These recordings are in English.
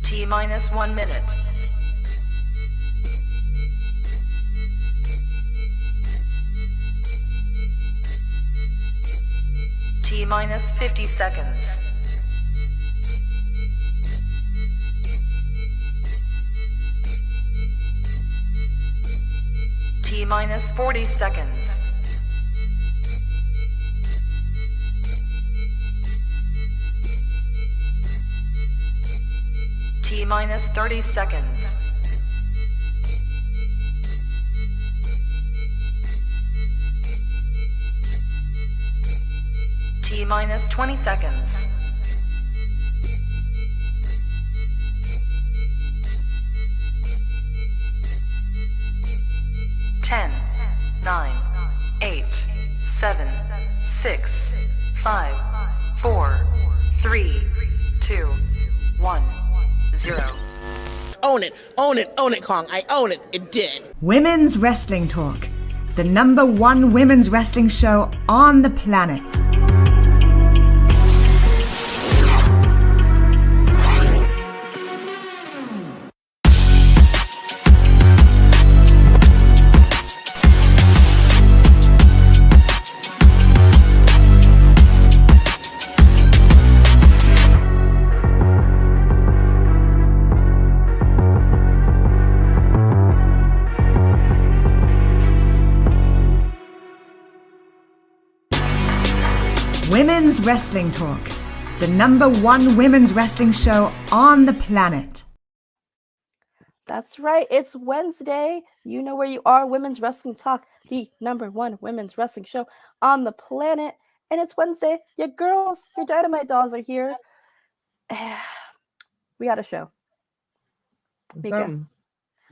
T minus 1 minute. T minus 50 seconds. T minus 40 seconds. T minus 30 seconds. T minus 20 seconds. Ten, 9, 8, 7, 6, 5, 4, 3, 2, 1, 0. Own it, own it, own it, Kong. I own it. It did. Women's Wrestling Talk, the #1 women's wrestling show on the planet. Women's Wrestling Talk, the #1 women's wrestling show on the planet. That's right. It's Wednesday. You know where you are. Women's Wrestling Talk, the #1 women's wrestling show on the planet. And it's Wednesday. Your girls, your Dynamite dolls are here. We got a show. Mika.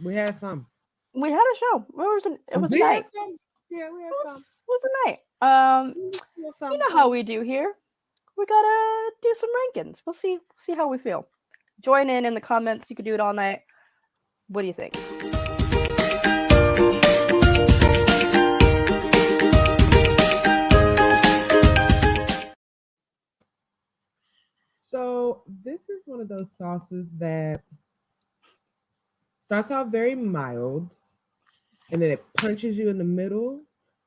We had some. We had a show. It was a night. Yeah, we had some. It was a night. You know how we do here. We gotta do some rankings. We'll see how we feel. Join in the comments. You could do it all night. What do you think? So this is one of those sauces that starts out very mild, and then it punches you in the middle,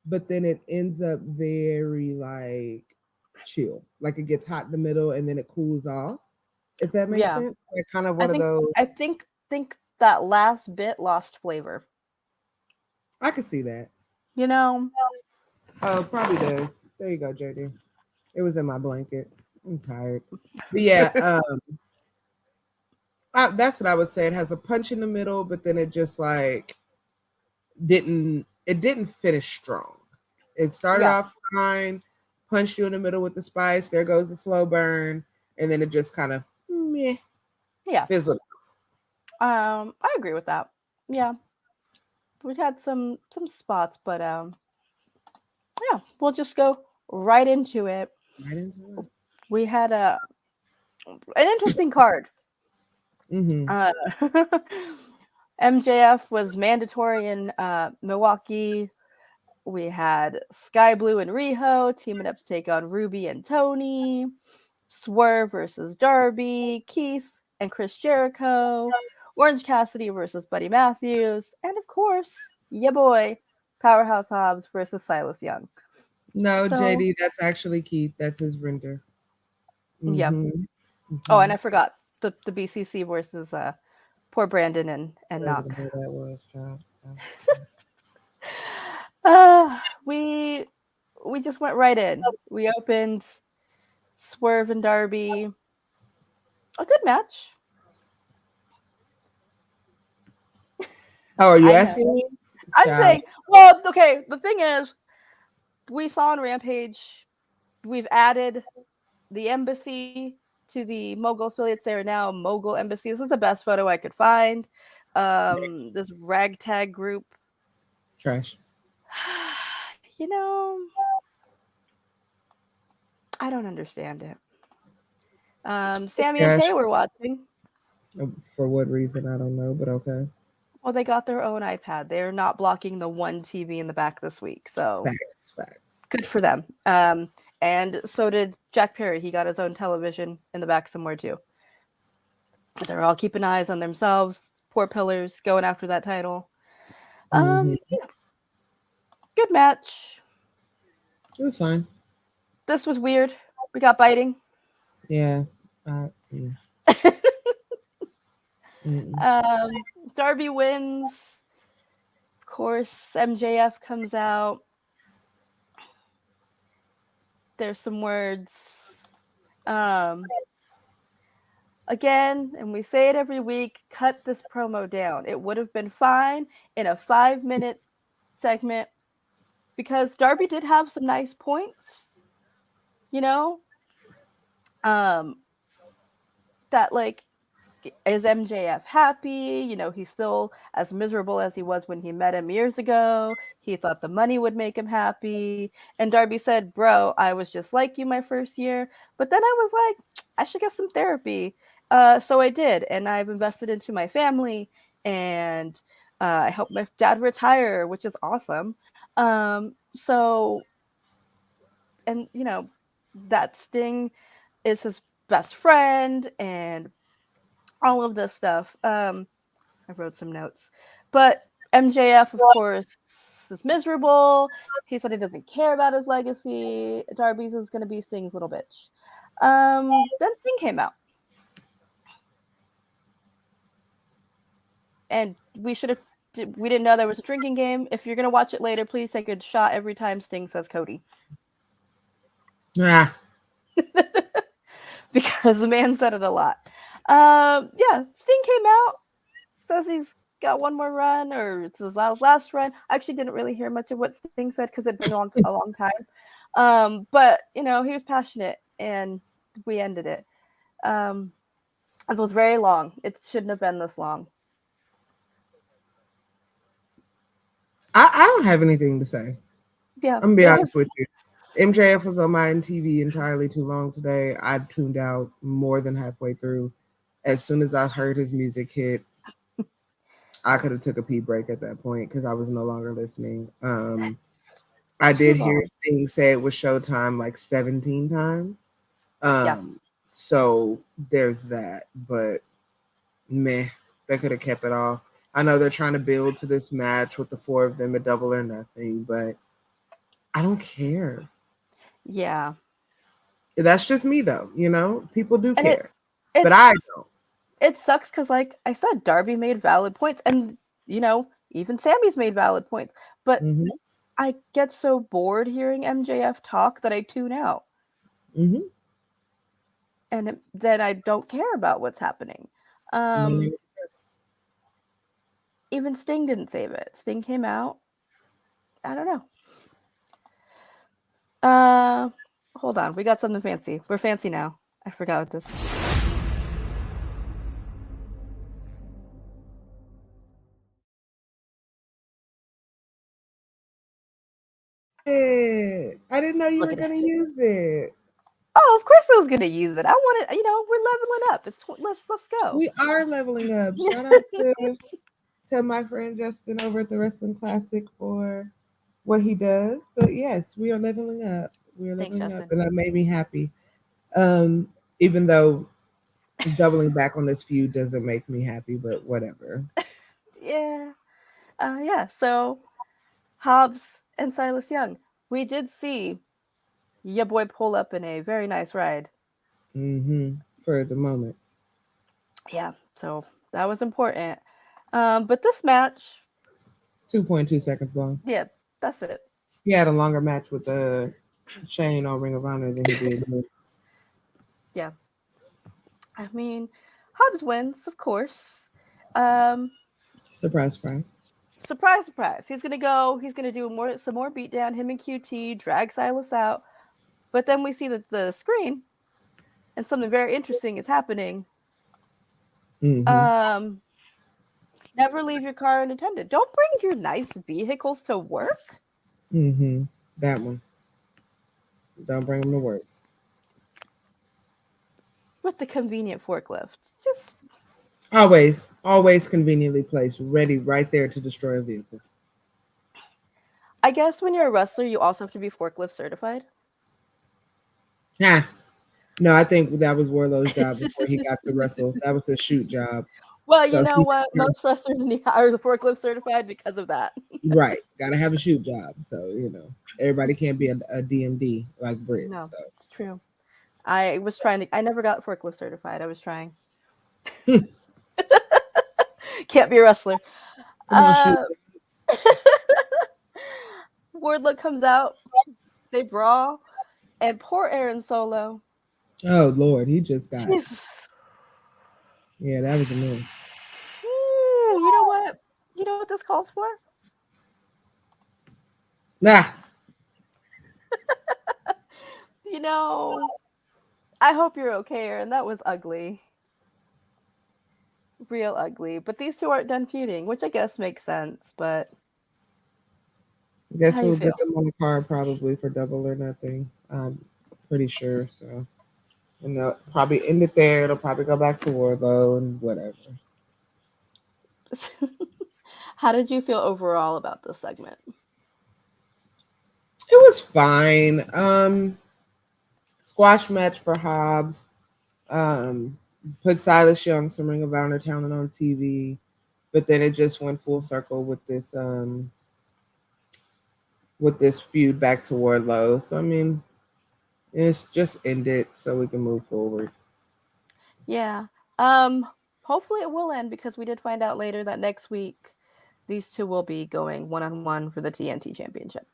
but then it ends up very like chill. Like it gets hot in the middle and then it cools off. If that makes sense. Like kind of one of those. I think that last bit lost flavor. I could see that. You know? Oh, probably does. There you go, JD. It was in my blanket. I'm tired. But yeah, that's what I would say. It has a punch in the middle, but then it just like didn't finish strong. It started off fine, punched you in the middle with the spice. There goes the slow burn, and then it just kind of fizzled. I agree with that. Yeah, we had some spots, but we'll just go right into it. We had an interesting card. Mm-hmm. MJF was mandatory in Milwaukee. We had Sky Blue and Riho teaming up to take on Ruby and Tony. Swerve versus Darby. Keith and Chris Jericho. Orange Cassidy versus Buddy Matthews. And of course, ya boy, Powerhouse Hobbs versus Silas Young. No, JD, that's actually Keith. That's his render. Mm-hmm. Yep. Mm-hmm. Oh, and I forgot the BCC versus poor Brandon and Knock. That was, child. We just went right in. We opened Swerve and Darby. A good match. Oh, are you asking me? I'm saying, well, okay, the thing is, we saw on Rampage, we've added the embassy to the Mogul affiliates. They are now Mogul Embassy. This is the best photo I could find. This ragtag group. Trash. You know, I don't understand it. Sammy and Tay were watching. For what reason, I don't know, but okay. Well, they got their own iPad. They're not blocking the one TV in the back this week. So facts. Good for them. And so did Jack Perry. He got his own television in the back somewhere too. They're all keeping eyes on themselves. Poor pillars going after that title. Mhm. Yeah. Good match. It was fine. This was weird. We got biting. Yeah. Mm. Mm-mm. Darby wins. Of course, MJF comes out. There's some words. Again, and we say it every week, cut this promo down. It would have been fine in a 5-minute segment because Darby did have some nice points, you know? That like is MJF happy? You know, he's still as miserable as he was when he met him years ago. He thought the money would make him happy. And Darby said, "Bro, I was just like you my first year, but then I was like, I should get some therapy." So I did, and I've invested into my family, and I helped my dad retire, which is awesome. So, and you know, that Sting is his best friend, and all of this stuff. I wrote some notes. But MJF, of course, is miserable. He said he doesn't care about his legacy. Darby's is going to be Sting's little bitch. Then Sting came out. And we didn't know there was a drinking game. If you're going to watch it later, please take a shot every time Sting says Cody. Ah. Because the man said it a lot. Yeah, Sting came out, says he's got one more run, or it's his last run. I actually didn't really hear much of what Sting said because it'd been a long time. But you know, he was passionate, and we ended it. It was very long. It shouldn't have been this long. I don't have anything to say. Yeah, I'm gonna be honest with you. MJF was on my TV entirely too long today. I tuned out more than halfway through. As soon as I heard his music hit, I could have took a pee break at that point because I was no longer listening. I did hear Sting say it was Showtime like 17 times. Yeah. So there's that, but meh, they could have kept it off. I know they're trying to build to this match with the four of them at Double or Nothing, but I don't care. Yeah. That's just me though, you know? People do And care. But I don't. It sucks because, like I said, Darby made valid points, and you know, even Sammy's made valid points. But I get so bored hearing MJF talk that I tune out. And then I don't care about what's happening. Even Sting didn't save it. Sting came out. I don't know. Hold on. We got something fancy. We're fancy now. I forgot what this. I didn't know you were going to use it. Oh, of course I was going to use it. I wanted, you know, we're leveling up. Let's go. We are leveling up. Shout out to my friend Justin over at the Wrestling Classic for what he does. But yes, we are leveling up. We are leveling up, and that made me happy. Even though doubling back on this feud doesn't make me happy, but whatever. Yeah. So Hobbs and Silas Young. We did see your boy pull up in a very nice ride. For the moment. Yeah, so that was important. But this match 2.2 seconds long. Yeah, that's it. He had a longer match with Shane on Ring of Honor than he did. Yeah. I mean, Hobbs wins, of course. Surprise, surprise. Surprise, surprise. He's gonna do some more beatdown, him and QT, drag Silas out. But then we see the screen and something very interesting is happening. Never leave your car unattended. Don't bring your nice vehicles to work. That one. Don't bring them to work. With the convenient forklift. Just always conveniently placed, ready right there to destroy a vehicle. I guess when you're a wrestler, you also have to be forklift certified. Yeah. No, I think that was Warlow's job before he got to wrestle. That was his shoot job. Well, you So know what? Most wrestlers are the forklift certified because of that. right, gotta have a shoot job. So everybody can't be a DMD like Britt. No, So it's true. I was trying to. I never got forklift certified. I was trying. Can't be a wrestler. come on, shoot. Uh, Wardlow comes out. They brawl, and poor Aaron Solo. Oh Lord, he just got. Jesus. Yeah, that was annoying. Ooh, you know what? You know what this calls for? Nah, You know, I hope you're okay, Aaron. That was ugly. Real ugly. But these two aren't done feuding, which I guess makes sense. But guess how you we'll feel? get them on the card probably for Double or Nothing. I'm pretty sure. So probably end it there. It'll probably go back to Warlow and whatever. How did you feel overall about this segment? It was fine. Squash match for Hobbs. Put Silas Young, some Ring of Honor talent on TV, but then it just went full circle with this feud back to Wardlow. So I mean, it's just ended so we can move forward. Yeah. Hopefully it will end because we did find out later that next week these two will be going one-on-one for the TNT Championship.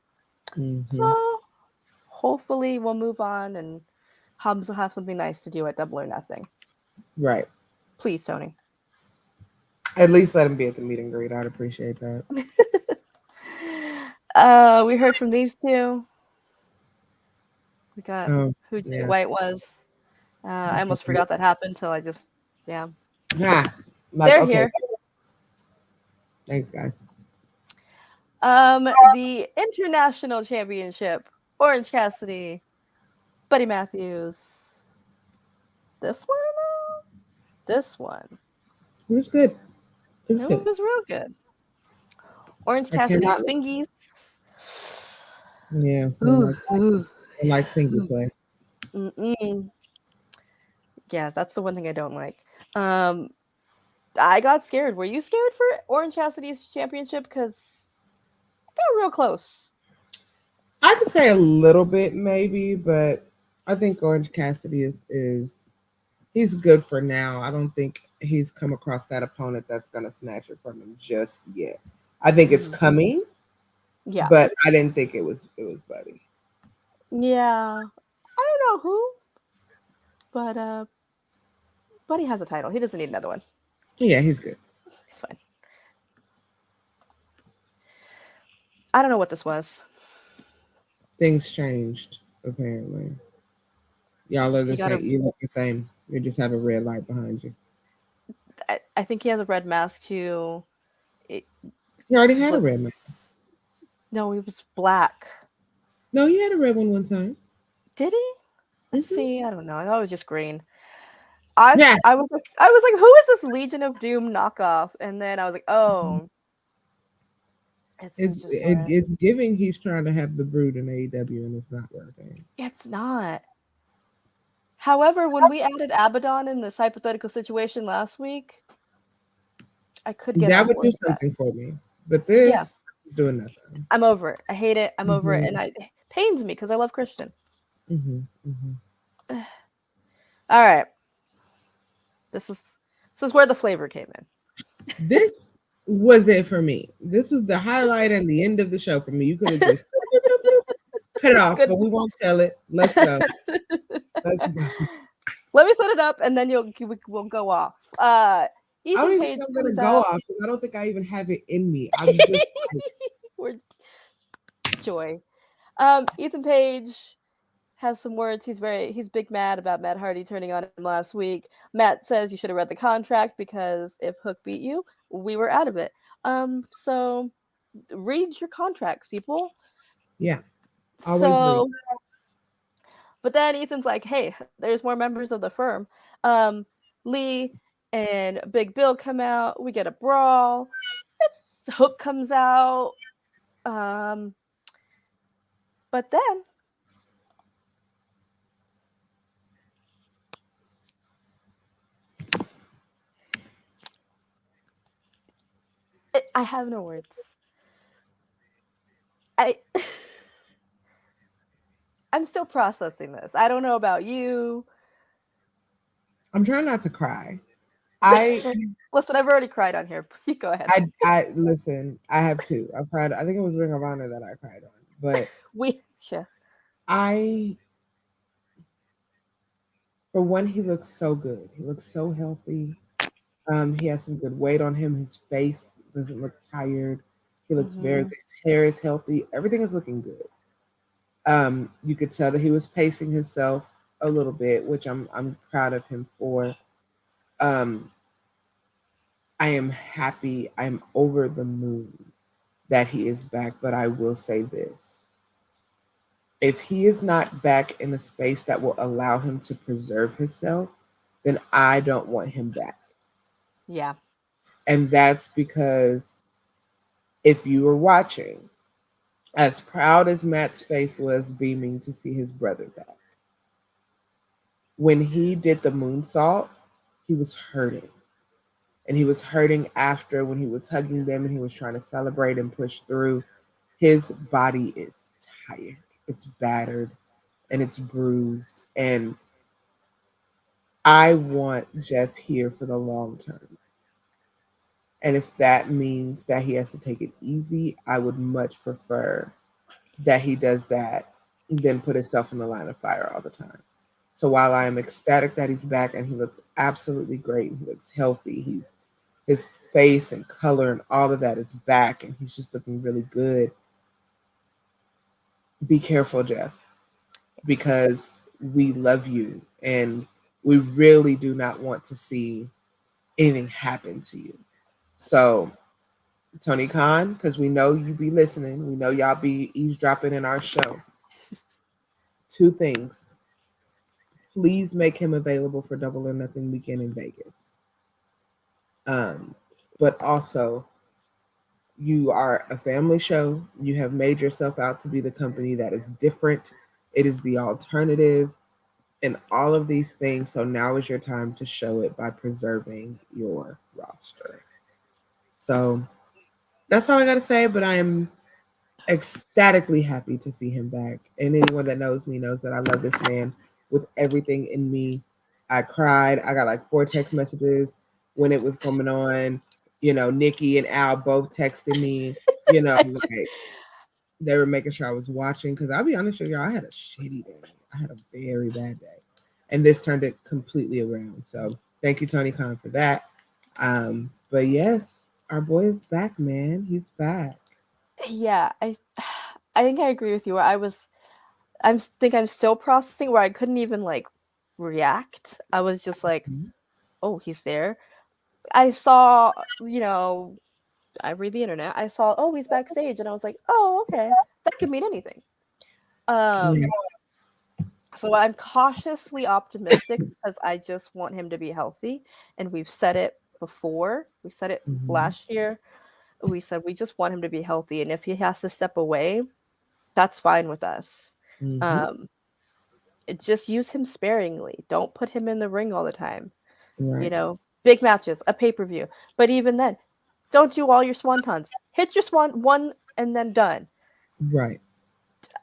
Mm-hmm. So hopefully we'll move on and Hobbs will have something nice to do at Double or Nothing. Right. Please, Tony. At least let him be at the meet and greet. I'd appreciate that. We heard from these two. We got who Jay yeah. White was. I almost forgot that happened until I just They're They're here. Thanks, guys. The International Championship, Orange Cassidy, Buddy Matthews. This one. It was good. It was It good. was real good. Orange Cassidy's thingies. Yeah. I like finger play. Mm-mm. Yeah, that's the one thing I don't like. I got scared. Were you scared for Orange Cassidy's championship? Because it got real close. I could say a little bit maybe, but I think Orange Cassidy is he's good for now. I don't think he's come across that opponent that's gonna snatch it from him just yet. I think it's coming. Yeah. But I didn't think it was Buddy. Yeah. I don't know who. But Buddy has a title. He doesn't need another one. Yeah, he's good. He's fine. I don't know what this was. Things changed, apparently. Y'all are the same. You look the same. You just have a red light behind you. I think he has a red mask too. He already had a red mask. No, he was black. No, he had a red one time. Did he? See, I don't know. I thought it was just green. I was like, who is this Legion of Doom knockoff? And then I was like, oh, it's giving. He's trying to have the Brood in AEW, and it's not working. It's not. However, when we added Abaddon in this hypothetical situation last week, I could get that would do something for me. But this is doing nothing. I'm over it. I hate it. I'm over it, and it pains me because I love Christian. All right. This is where the flavor came in. This was it for me. This was the highlight and the end of the show for me. You could have just cut it off, but we won't tell it. Let's go. Let's go. Let me set it up, and then we'll go off. Ethan Page I'm gonna go off. I don't think I even have it in me. I'm just we're joy. Ethan Page has some words. He's big mad about Matt Hardy turning on him last week. Matt says you should have read the contract because if Hook beat you, we were out of it. So read your contracts, people. Yeah. So, but then Ethan's like, hey, there's more members of the firm. Lee and Big Bill come out. We get a brawl. Hook comes out. But then I have no words. I I'm still processing this. I don't know about you. I'm trying not to cry. I Listen, I've already cried on here. You go ahead. I listen. I have two. I've cried. I think it was Ring of Honor that I cried on, but Yeah. I for one, he looks so good. He looks so healthy. He has some good weight on him. His face doesn't look tired. He looks very Hmm. good. His hair is healthy. Everything is looking good. You could tell that he was pacing himself a little bit, which I'm proud of him for. Um, I am happy. I'm over the moon that he is back. But I will say this: if he is not back in a space that will allow him to preserve himself, then I don't want him back. Yeah. And that's because if you were watching, as proud as Matt's face was beaming to see his brother back, when he did the moonsault, he was hurting. And he was hurting after when he was hugging them and he was trying to celebrate and push through. His body is tired, it's battered, and it's bruised. And I want Jeff here for the long term. And if that means that he has to take it easy, I would much prefer that he does that than put himself in the line of fire all the time. So while I am ecstatic that he's back and he looks absolutely great, he looks healthy, his face and color and all of that is back and he's just looking really good. Be careful, Jeff, because we love you and we really do not want to see anything happen to you. So Tony Khan, because we know you be listening, we know y'all be eavesdropping in our show. Two things. Please make him available for Double or Nothing weekend in Vegas. But also, you are a family show. You have made yourself out to be the company that is different. It is the alternative and all of these things. So now is your time to show it by preserving your roster. So that's all I got to say. But I am ecstatically happy to see him back. And anyone that knows me knows that I love this man with everything in me. I cried. I got like 4 text messages when it was coming on. Nikki and Al both texted me, like they were making sure I was watching. Because I'll be honest with y'all, I had a shitty day. I had a very bad day. And this turned it completely around. So thank you, Tony Khan, for that. But yes, our boy is back, man. He's back. Yeah, I think I agree with you. Where think I'm still processing where I couldn't even like react. I was just like, Mhm. oh, he's there. I saw, I read the internet. I saw, oh, he's backstage, and I was like, oh, okay, that could mean anything. Yeah. So I'm cautiously optimistic because I just want him to be healthy, and we've said it before. We said it Mhm. last year. We said we just want him to be healthy, and if he has to step away, that's fine with us. Mhm. Um, just use him sparingly. Don't put him in the ring all the time. Right. Big matches, a pay-per-view. But even then, don't do all your swantons. Hit your swan one and then done. Right.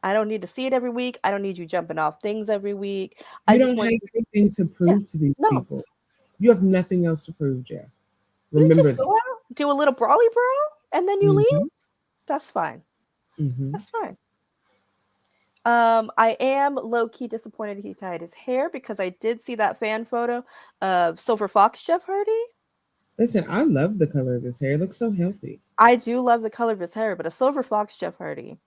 I don't need to see it every week. I don't need you jumping off things every week. I You just don't want have you, anything to yeah. prove to these No, people. You have nothing else to prove, Jeff. you Remember just go that. out, do a little brawly brawl, and then you leave. Mm-hmm. That's fine. Mm-hmm. That's fine. I am low key disappointed he tied his hair because I did see that fan photo of Silver Fox Jeff Hardy. Listen, I love the color of his hair. It looks so healthy. I do love the color of his hair, but a Silver Fox Jeff Hardy,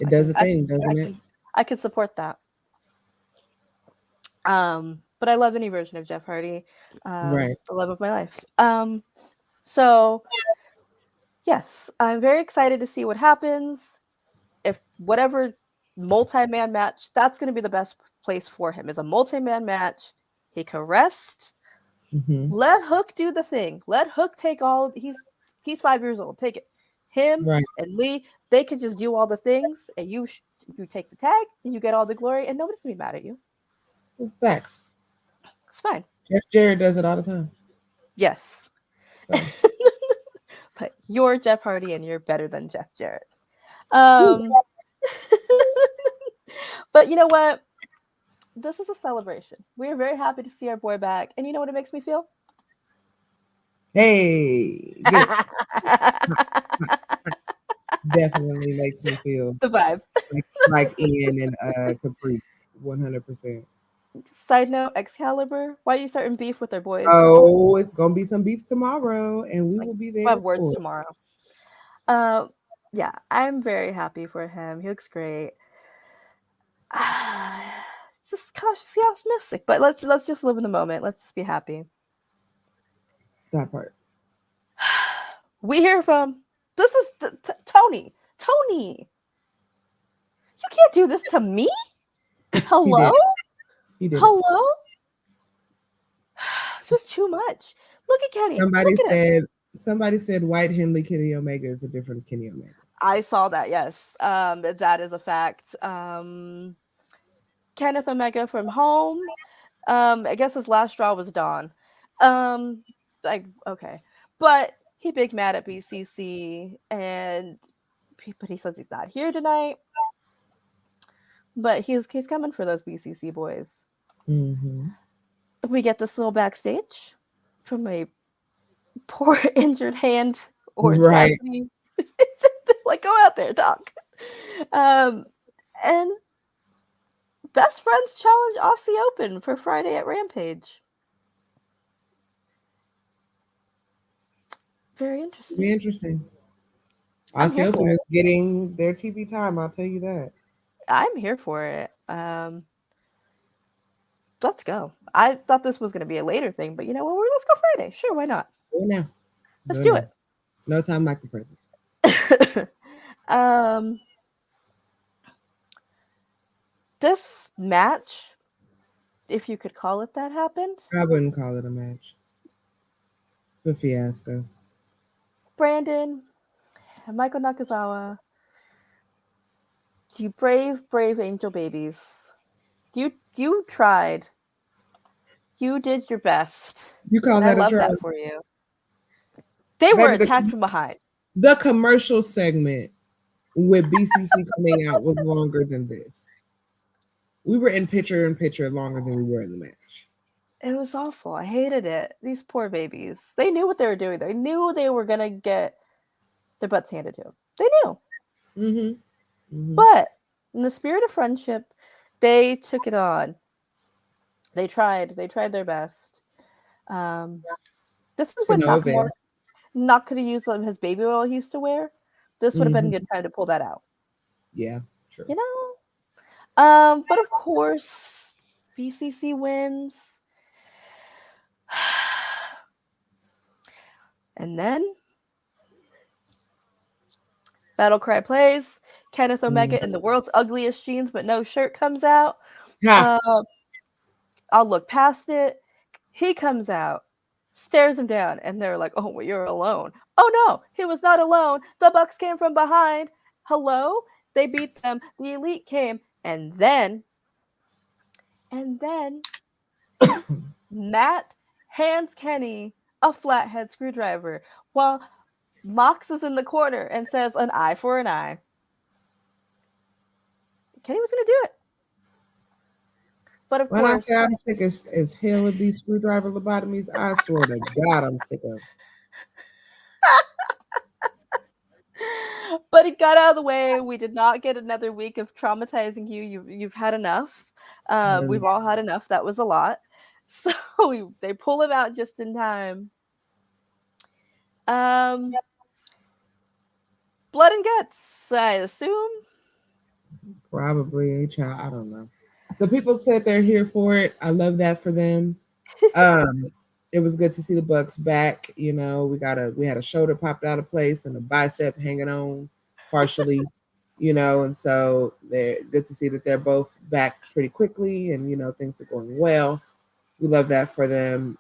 It I does can, a I thing, can, I doesn't it? can, I can support that. But I love any version of Jeff Hardy. Right. The love of my life. So yes, I'm very excited to see what happens. If whatever multi-man match, that's going to be the best place for him. Is a multi-man match. He can rest. Mm-hmm. Let Hook do the thing. Let Hook take all. He's 5 years old. Take it. Him Right. and Lee, they can just do all the things, and you take the tag, and you get all the glory, and nobody's gonna be mad at you. Facts. It's fine. Jeff Jarrett does it all the time. Yes. So. But you're Jeff Hardy and you're better than Jeff Jarrett. But you know what? This is a celebration. We are very happy to see our boy back. And you know what it makes me feel? Hey, get it. Definitely makes me feel The vibe. like Ian and Caprice, 100%. Side note, Excalibur, why are you starting beef with our boys? Oh, it's gonna be some beef tomorrow, and we will be We'll there have words for it. tomorrow. Yeah, I'm very happy for him. He looks great. Just cautiously optimistic, but let's just live in the moment. Let's just be happy. That part. We hear from this is Tony. Tony, you can't do this to me. Hello, He did. hello. This was too much. Look at Kenny. Look at him. Somebody said White Henley Kenny Omega is a different Kenny Omega. I saw that. Yes, that is a fact. Kenneth Omega from home. I guess his last straw was Dawn. Okay, but he big mad at BCC, but he says he's not here tonight. But he's coming for those BCC boys. Mm-hmm. We get this little backstage from a poor injured hand or right. like go out there, doc. And Best Friends challenge Aussie Open for Friday at Rampage. Very interesting. Very interesting. Aussie Open is getting their TV time. I'll tell you that. I'm here for it. Let's go. I thought this was going to be a later thing, but you know what? Let's go Friday. Sure, why not? Go now. Let's do it. No time like the present. This match, if you could call it that, happened. I wouldn't call it a match. It's a fiasco. Brandon, Michael Nakazawa, you brave angel babies. You tried. You did your best. You call that I love a try? that for you. They were attacked from behind. The commercial segment with BCC coming out was longer than this. We were in picture longer than we were in the match. It was awful. I hated it. These poor babies. They knew what they were doing. They knew they were going to get their butts handed to them. They knew. Mm-hmm. Mm-hmm. But in the spirit of friendship, they took it on. They tried their best. This is when Nakamura not could have used his baby oil he used to wear. This would have been a good time to pull that out. Yeah, sure. You know? But of course, BCC wins. And then Battle Cry plays. Kenneth Omega in the world's ugliest jeans but no shirt comes out. Yeah. I'll look past it. He comes out, stares him down, and they're like, oh, well, you're alone. Oh, no, he was not alone. The Bucks came from behind. Hello? They beat them. The Elite came. And then Matt hands Kenny a flathead screwdriver while Mox is in the corner and says an eye for an eye. Kenny was going to do it. But of course, I say I'm sick as hell of these screwdriver lobotomies, I swear to God, I'm sick of. But it got out of the way. We did not get another week of traumatizing you. You've had enough. We've all had enough. That was a lot. So they pull him out just in time. Blood and guts, I assume. Probably, I don't know. The people said they're here for it. I love that for them. It was good to see the Bucks back. You know, we had a shoulder popped out of place and a bicep hanging on partially. You know, and so they're good to see that they're both back pretty quickly, and you know things are going well. We love that for them.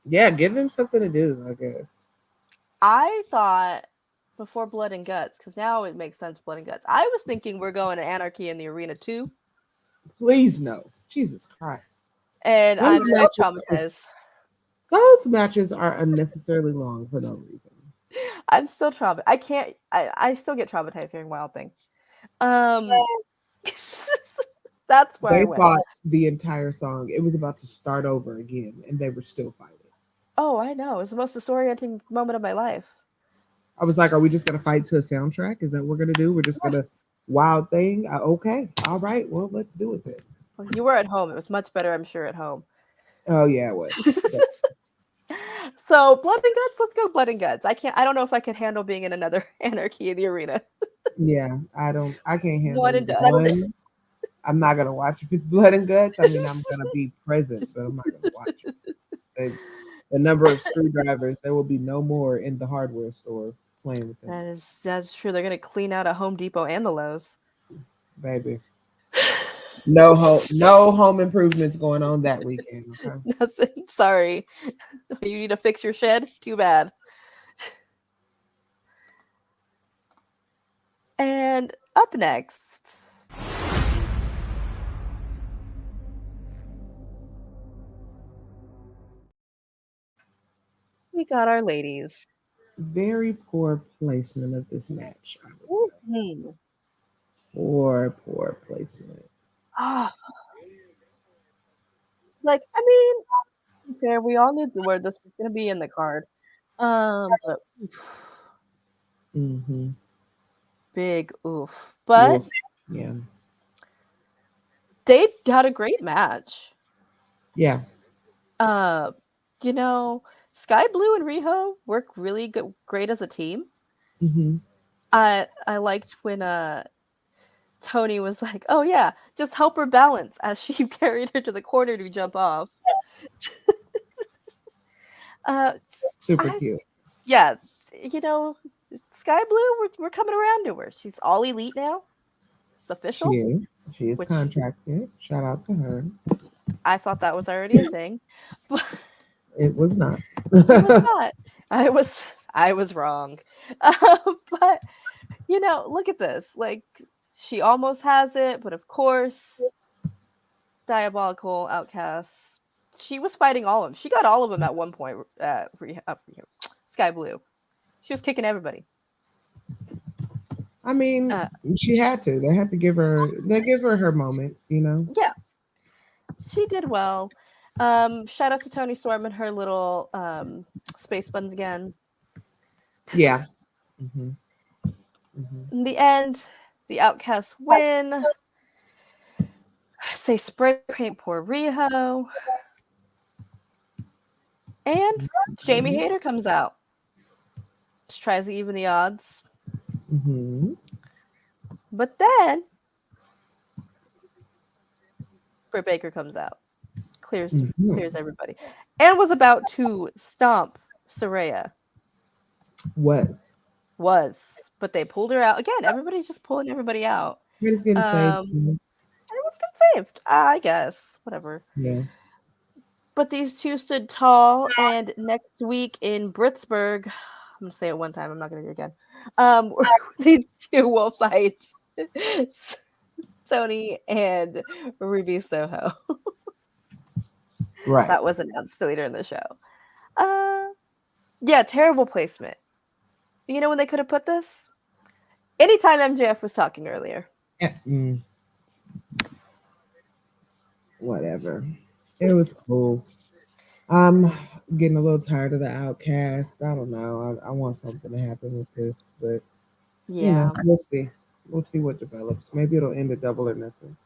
Yeah, give them something to do, I guess. I thought before Blood and Guts, because now it makes sense, Blood and Guts. I was thinking we're going to Anarchy in the Arena 2. Please no. Jesus Christ. And I'm so traumatized. Those matches are unnecessarily long for no reason. I'm still traumatized. I can't. I still get traumatized hearing Wild Thing. That's where I They went. fought the entire song. It was about to start over again, and they were still fighting. Oh, I know. It was the most disorienting moment of my life. I was like, "Are we just gonna fight to a soundtrack? Is that what we're gonna do? We're just gonna Wild Thing? Okay, all right. Well, let's do it then." Well, you were at home. It was much better, I'm sure, at home. Oh yeah, it was. So Blood and Guts, let's go Blood and Guts. I don't know if I could handle being in another Anarchy in the Arena. Yeah, I can't handle One and done. one. I'm not gonna watch if it's Blood and Guts. I mean, I'm gonna be present, but I'm not gonna watch it. The number of screwdrivers, there will be no more in the hardware store playing with them. That's true. They're gonna clean out a Home Depot and the Lowe's. Baby. No home improvements going on that weekend. Okay. Nothing. Sorry. You need to fix your shed? Too bad. And up next, we got our ladies. Very poor placement of this match. I would say. Mhm. Poor placement. Ah, like, I mean, fair, we all knew where this was gonna be in the card. But Mm-hmm. big oof. But Oof. Yeah. they had a great match. Yeah. You know, Sky Blue and Riho work really great as a team. Mm-hmm. I liked when Tony was like, "Oh yeah, just help her balance," as she carried her to the corner to jump off. Uh, Super I cute. yeah, you know, Sky Blue, we're coming around to her. She's all elite now. It's She official, is. She is which contracted. Shout out to her. I thought that was already a thing, but It was not. it was not. I was wrong. But you know, look at this. Like she almost has it, but of course, Diabolical Outcasts. She was fighting all of them. She got all of them at one point. Sky Blue. She was kicking everybody. I mean, Uh, she had to. They had to give her. They give her her moments. yeah, she did well. Shout out to Tony Storm and her little space buns again. Yeah. Mm-hmm. Mm-hmm. In the end, the Outcasts win. Say spray paint poor Riho. And Jamie Hayter comes out. She tries to even the odds. Mm-hmm. But then Britt Baker comes out. Clears Mm-hmm. everybody. And was about to stomp Saraya. But they pulled her out. Again, everybody's just pulling everybody out. Everybody's getting saved. Everyone's getting saved. I guess. Whatever. Yeah. But these two stood tall, and next week in Britsburg, I'm gonna say it one time, I'm not gonna do it again. These two will fight Tony and Ruby Soho. Right. That was announced later in the show. Yeah, terrible placement. You know when they could have put this? Anytime MJF was talking earlier. Whatever. It was cool. I'm getting a little tired of the Outcast. I don't know. I want something to happen with this, but Yeah. we'll see. We'll see what develops. Maybe it'll end a double or nothing.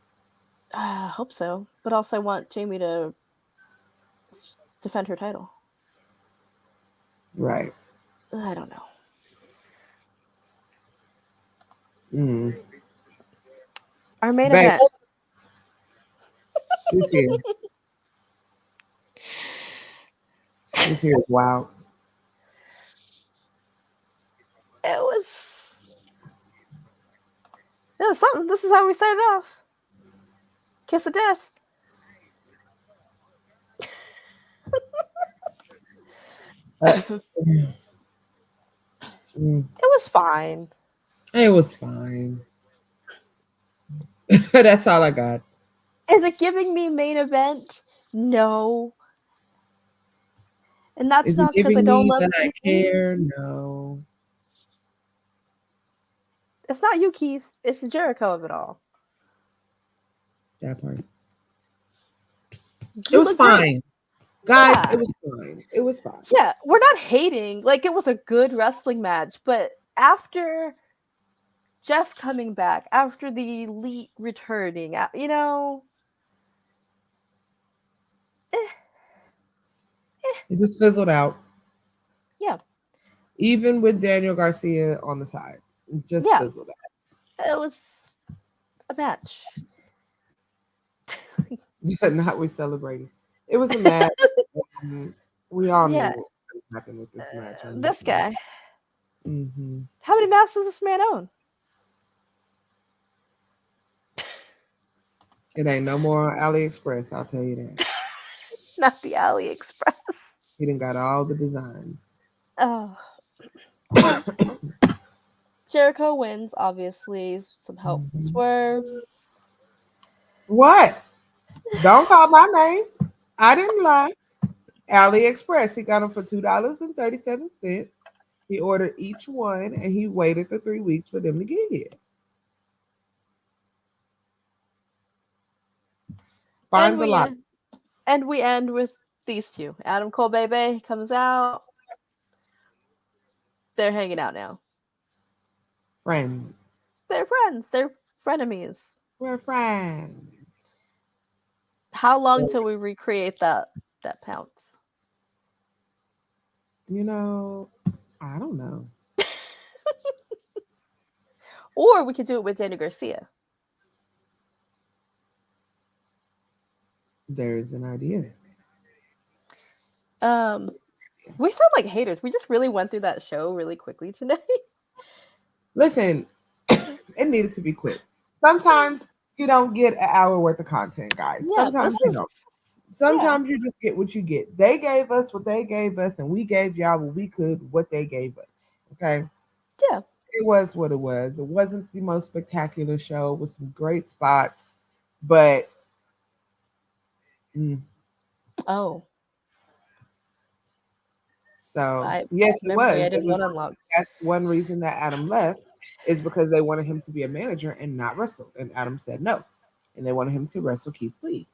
I hope so. But also I want Jamie to defend her title. Right. I don't know. Our main event. She's here. She's here. Wow. It was something. This is how we started off. Kiss of death. It was fine. It was fine. That's all I got. Is it giving me main event? No. And that's Is it not because I giving don't me love that I Keith Lee. care? No. It's not you, Keith. It's the Jericho of it all. That part. You It was look great. fine. Guys, Yeah. it was fine. It was fine. Yeah, we're not hating. Like, it was a good wrestling match, but after Jeff coming back, after the Elite returning, you know, It just fizzled out. yeah, Even with Daniel Garcia on the side. It just yeah, fizzled out. it was a match. Not with celebrating. It was a match. We all knew Yeah, what was happening with this match. this guy. Mm-hmm. How many masks does this man own? It ain't no more AliExpress, I'll tell you that. Not the AliExpress. He done got all the designs. Oh. Jericho wins, obviously. Some help from Swerve. What? Don't call my name. I didn't lie. AliExpress. He got them for $2.37. He ordered each one and he waited the 3 weeks for them to get here. Find the lot. And we end with these two. Adam Cole Bebe comes out. They're hanging out now. Friends. They're friends. They're frenemies. We're friends. How long till we recreate that pounce? You know, I don't know. Or we could do it with Daniel Garcia. There's an idea. We sound like haters. We just really went through that show really quickly today. Listen, it needed to be quick. Sometimes you don't get an hour worth of content, guys. Yeah, Sometimes you don't. Sometimes you just get what you get. They gave us what they gave us, and we gave y'all what we could, what they gave us. Okay? Yeah. It was what it was. It wasn't the most spectacular show with some great spots, but Oh. So yes, it was. Unlock. That's one reason that Adam left, is because they wanted him to be a manager and not wrestle, and Adam said no, and they wanted him to wrestle Keith Lee.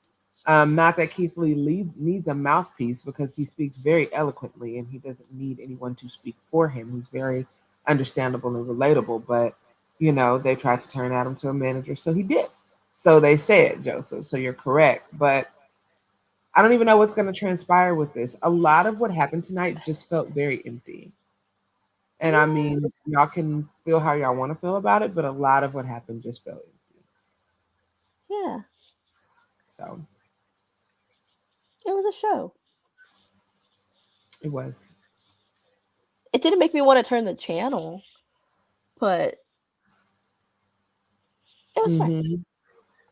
Not that Keith Lee needs a mouthpiece, because he speaks very eloquently and he doesn't need anyone to speak for him. He's very understandable and relatable, but you know, they tried to turn Adam to a manager, so he did. So they said, Joseph, so you're correct, but I don't even know what's going to transpire with this. A lot of what happened tonight just felt very empty. And I mean, y'all can feel how y'all want to feel about it, but a lot of what happened just felt empty. Yeah. So it was a show. It was. It didn't make me want to turn the channel, but it was fine.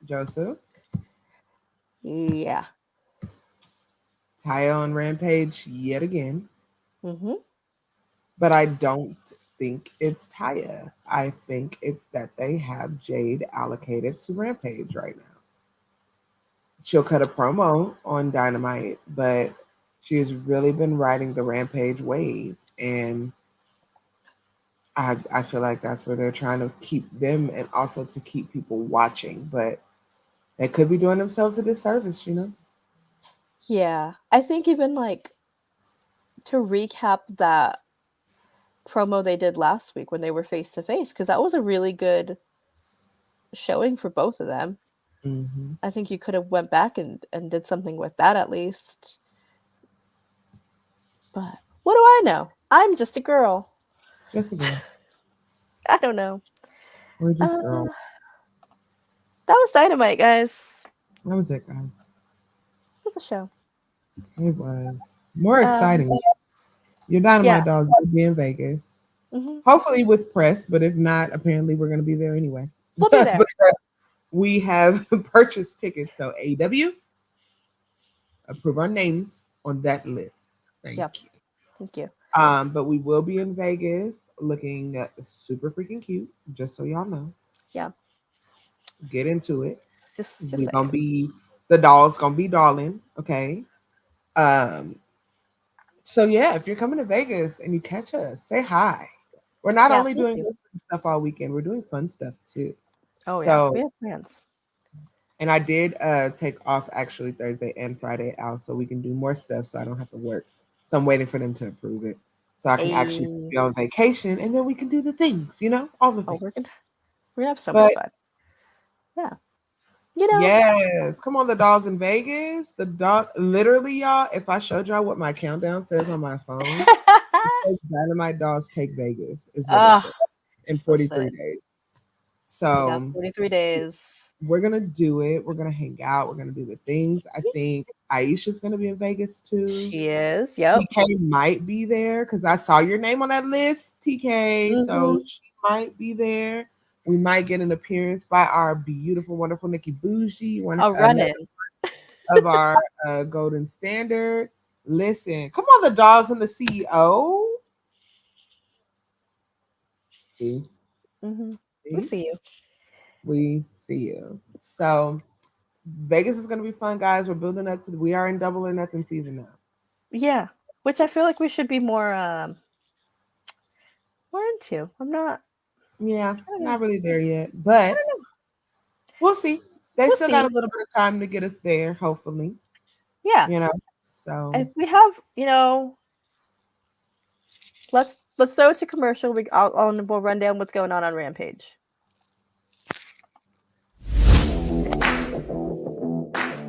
Joseph? Yeah. Taya on Rampage yet again. But I don't think it's Taya. I think it's that they have Jade allocated to Rampage right now. She'll cut a promo on Dynamite, but she has really been riding the Rampage wave. And I feel like that's where they're trying to keep them, and also to keep people watching. But they could be doing themselves a disservice, you know? Yeah. I think even like to recap that promo they did last week when they were face to face, because that was a really good showing for both of them. I think you could have went back and did something with that at least. But what do I know? I'm just a girl. Just a girl. I don't know. We're just girls. That was Dynamite, guys. That was it, guys. It was a show. It was. More exciting. Your Dynamite dolls will be in Vegas. Hopefully with press, but if not, apparently we're going to be there anyway. We'll be there. We have purchased tickets, so AEW, approve our names on that list. Thank you. Thank you. But we will be in Vegas looking super freaking cute, just so y'all know. Yeah. Get into it. We're gonna be, the dolls gonna be darling, okay? So yeah, if you're coming to Vegas and you catch us, say hi. We're not Yeah, only please doing do. this stuff all weekend, we're doing fun stuff too. Oh yeah, So we have plans. and I did take off actually Thursday and Friday out so we can do more stuff so I don't have to work. So I'm waiting for them to approve it. So I can actually Hey. be on vacation and then we can do the things, all the Oh, things. we're gonna have so much But fun. Yeah. You know, yes, come on, the dolls in Vegas. The dog literally, y'all, if I showed y'all what my countdown says on my phone, it says Dynamite Dolls take Vegas, is what it Ah, says in 43 listen, days. we got So 43 days. we're gonna do it. We're gonna hang out. We're gonna do the things. I think Aisha's gonna be in Vegas too. She is. Yep. TK might be there because I saw your name on that list, TK. Mm-hmm. So she might be there. We might get an appearance by our beautiful, wonderful Nikki Bougie, A another run-in. of our Golden Standard. Listen, come on, the dolls and the CEO. See, Mm-hmm. We see, see you. we see you. So Vegas is gonna be fun, guys. We're building up to. We are in Double or Nothing season now. Yeah. Which I feel like we should be more into. Yeah, I don't know. not really there yet, but we'll see. They We'll still got see. a little bit of time to get us there, hopefully. Yeah. You know. So If we have, let's throw it to commercial. We'll run down what's going on Rampage.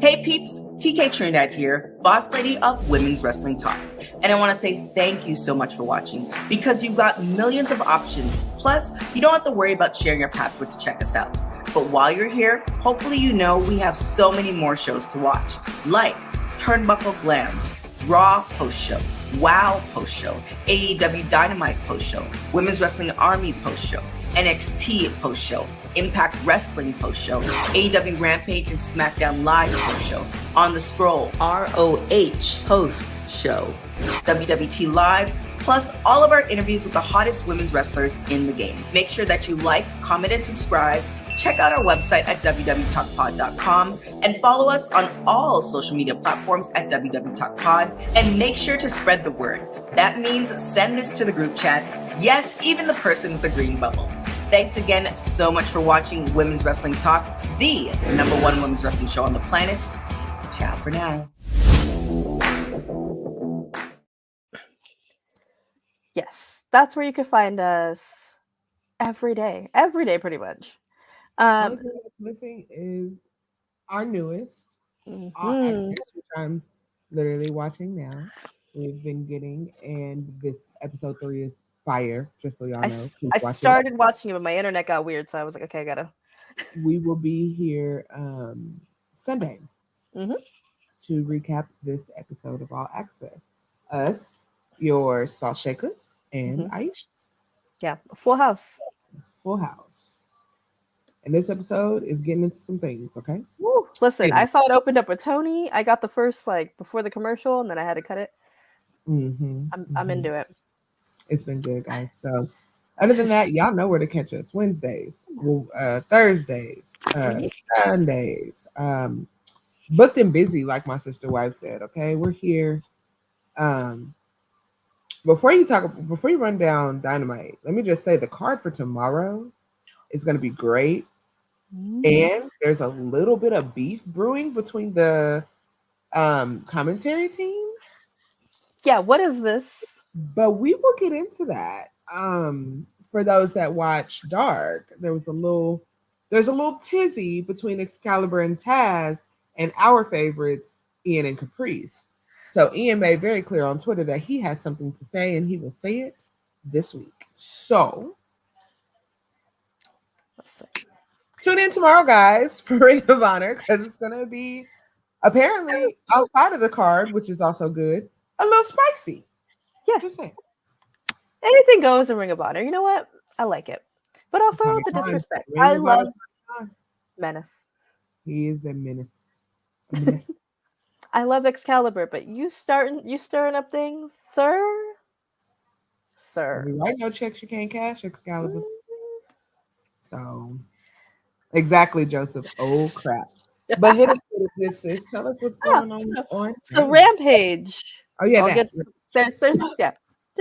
Hey peeps, TK Trinidad here, boss lady of Women's Wrestling Talk. And I want to say thank you so much for watching because you've got millions of options. Plus, you don't have to worry about sharing your password to check us out. But while you're here, hopefully you know we have so many more shows to watch, like Turnbuckle Glam, Raw Post-Show, WoW Post-Show, AEW Dynamite Post-Show, Women's Wrestling Army Post-Show, NXT Post-Show, Impact Wrestling Post-Show, AEW Rampage and SmackDown Live Post-Show, On the Scroll, ROH Post-Show, WWT Live, plus all of our interviews with the hottest women's wrestlers in the game. Make sure that you like, comment, and subscribe. Check out our website at www.talkpod.com and follow us on all social media platforms at www.talkpod, and make sure to spread the word. That means send this to the group chat. Yes, even the person with the green bubble. Thanks again so much for watching Women's Wrestling Talk, the #1 women's wrestling show on the planet. Ciao for now. Yes, that's where you can find us every day pretty much. only thing that's missing is our newest All Mhm. Access, which I'm literally watching now. We've been getting, and this episode 3 is fire. Just so y'all know, please I watch it. started watching it, but my internet got weird, so I was like, okay, I gotta. We will be here Sunday Mhm. to recap this episode of All Access. Us, your Salt Shakers, and Aisha. Yeah, Full House. Full House. And this episode is getting into some things, okay? Woo. Listen, Hey. I saw it opened up with Tony. I got the first before the commercial, and then I had to cut it. I'm into it. It's been good, guys. So, other than that, y'all know where to catch us: Wednesdays, Thursdays, Sundays. Booked and busy, like my sister wife said. Okay, we're here. Before you run down Dynamite, let me just say the card for tomorrow is going to be great. And there's a little bit of beef brewing between the commentary teams. Yeah, what is this? But we will get into that. For those that watch Dark, there's a little tizzy between Excalibur and Taz and our favorites, Ian and Caprice. So Ian made very clear on Twitter that he has something to say and he will say it this week. So tune in tomorrow, guys, for Ring of Honor, because it's going to be apparently outside of the card, which is also good, a little spicy. Yeah. Just saying. Anything goes in Ring of Honor. You know what? I like it. But also the disrespect. I love Menace. He is a menace. I love Excalibur, but you stirring up things, sir. We write no checks you can't cash, Excalibur. So exactly, Joseph. Oh crap. But hit us with this, sis. Tell us what's going on. So Rampage. Oh yeah, I'll get There's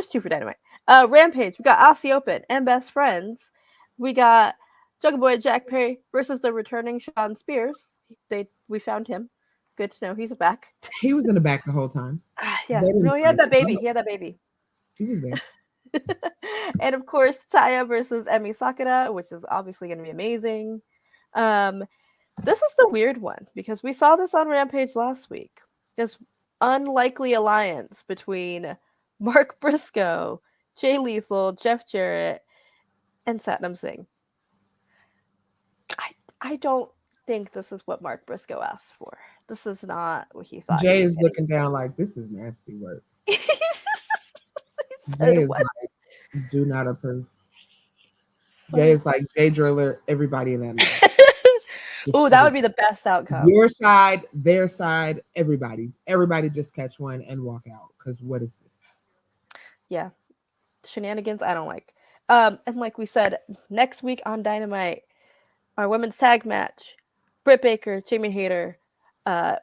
two for Dynamite. Rampage. We got Aussie Open and Best Friends. We got Jungle Boy Jack Perry versus the returning Sean Spears. We found him. Good to know he's back. He was in the back the whole time. Yeah, They didn't no, he had that find baby. him. He had that baby. He was there. And of course, Taya versus Emi Sakura, which is obviously going to be amazing. This is the weird one because we saw this on Rampage last week. This unlikely alliance between Mark Briscoe, Jay Lethal, Jeff Jarrett, and Satnam Singh. I don't think this is what Mark Briscoe asked for. This is not what he thought. Jay is looking down like, this is nasty work. Jay is like, do not approve. Jay is like, Jay Driller, everybody in that match. Oh, that would be the best outcome. Your side, their side, everybody. Everybody just catch one and walk out. Because what is this? Yeah. Shenanigans I don't like. And like we said, next week on Dynamite, our women's tag match, Britt Baker, Jamie Hayter,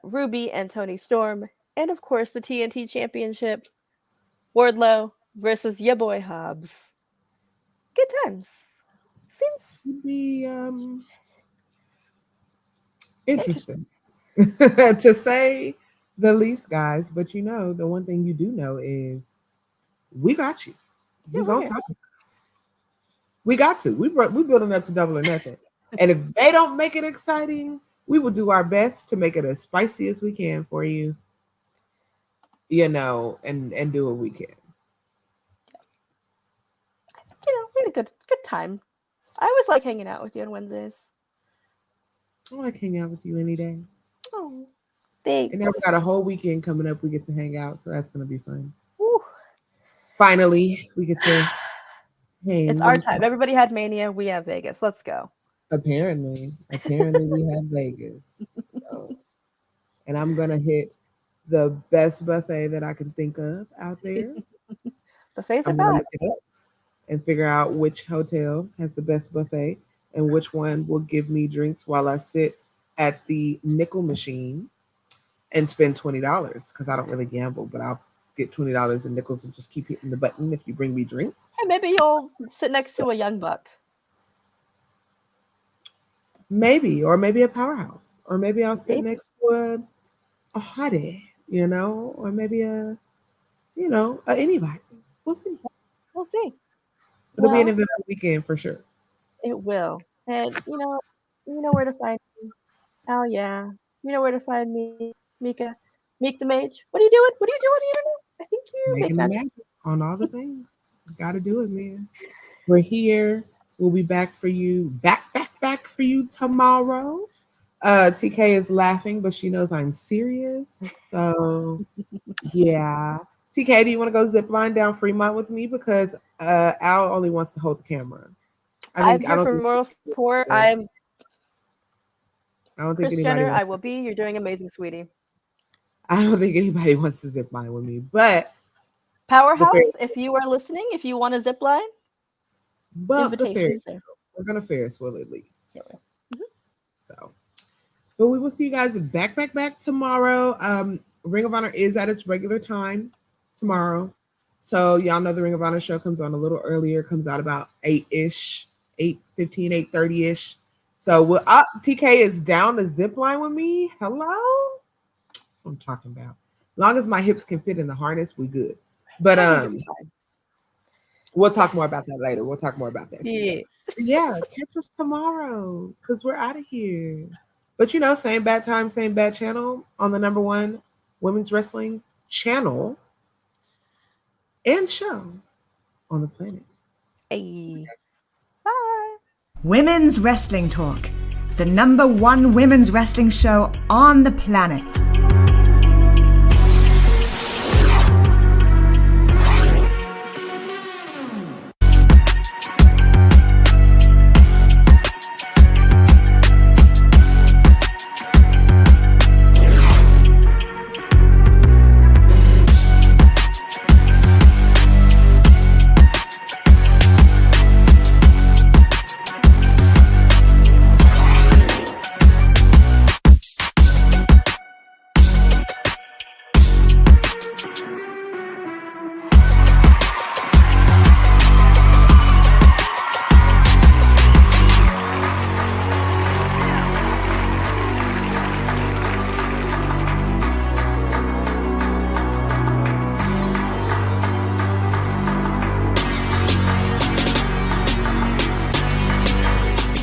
Ruby and Toni Storm, and of course the TNT Championship, Wardlow versus ya boy Hobbs. Good times. Seems to be interesting. To say the least, guys. But you know, the one thing you do know is we got you. We gonna talk about it. We got to. We building up to Double or Nothing. And if they don't make it exciting, we will do our best to make it as spicy as we can for you. You know, and do what we can. You know, we had a good time. I always like hanging out with you on Wednesdays. I like hanging out with you any day. Oh, thanks. And now we got a whole weekend coming up. We get to hang out, so that's gonna be fun. Woo. Finally, we get to hang. It's our time. Everybody had Mania. We have Vegas. Let's go. Apparently we have Vegas. So, and I'm gonna hit the best buffet that I can think of out there. Buffets are I'm gonna back. look it up and figure out which hotel has the best buffet and which one will give me drinks while I sit at the nickel machine and spend $20 because I don't really gamble, but I'll get $20 in nickels and just keep hitting the button if you bring me drinks. And maybe you'll sit next to a young buck. Maybe, or maybe a powerhouse, or maybe I'll sit next to a hottie, you know, or maybe a anybody. We'll see. We'll see. It'll be an eventful weekend for sure. It will. And you know where to find me. Oh yeah. You know where to find me, Mika. Meek the Mage. What are you doing? What are you doing on the internet? I think you Making make the magic. magic on all the things. Gotta do it, man. We're here. We'll be back for you. Back for you tomorrow. TK is laughing, but she knows I'm serious. So yeah. TK, do you want to go zip line down Fremont with me? Because Al only wants to hold the camera. I'm here for moral support. I don't think Chris Jenner. I will be. You're doing amazing, sweetie. I don't think anybody wants to zip line with me, but Powerhouse, if you are listening, if you want a zip line, invitations there. We're gonna Ferris wheel at least. Mm-hmm. So, but we will see you guys back tomorrow. Ring of Honor is at its regular time tomorrow. So y'all know the Ring of Honor show comes on a little earlier, comes out about 8-ish, 8:15, 8:30-ish. So TK is down to zip line with me. Hello? That's what I'm talking about. As long as my hips can fit in the harness, we good. But we'll talk more about that later. We'll talk more about that. Yeah, catch us tomorrow because we're out of here. But you know, same bad time, same bad channel on the #1 women's wrestling channel and show on the planet. Hey. Bye. Women's Wrestling Talk, the #1 women's wrestling show on the planet.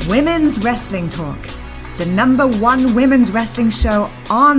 Women's Wrestling Talk, the #1 women's wrestling show on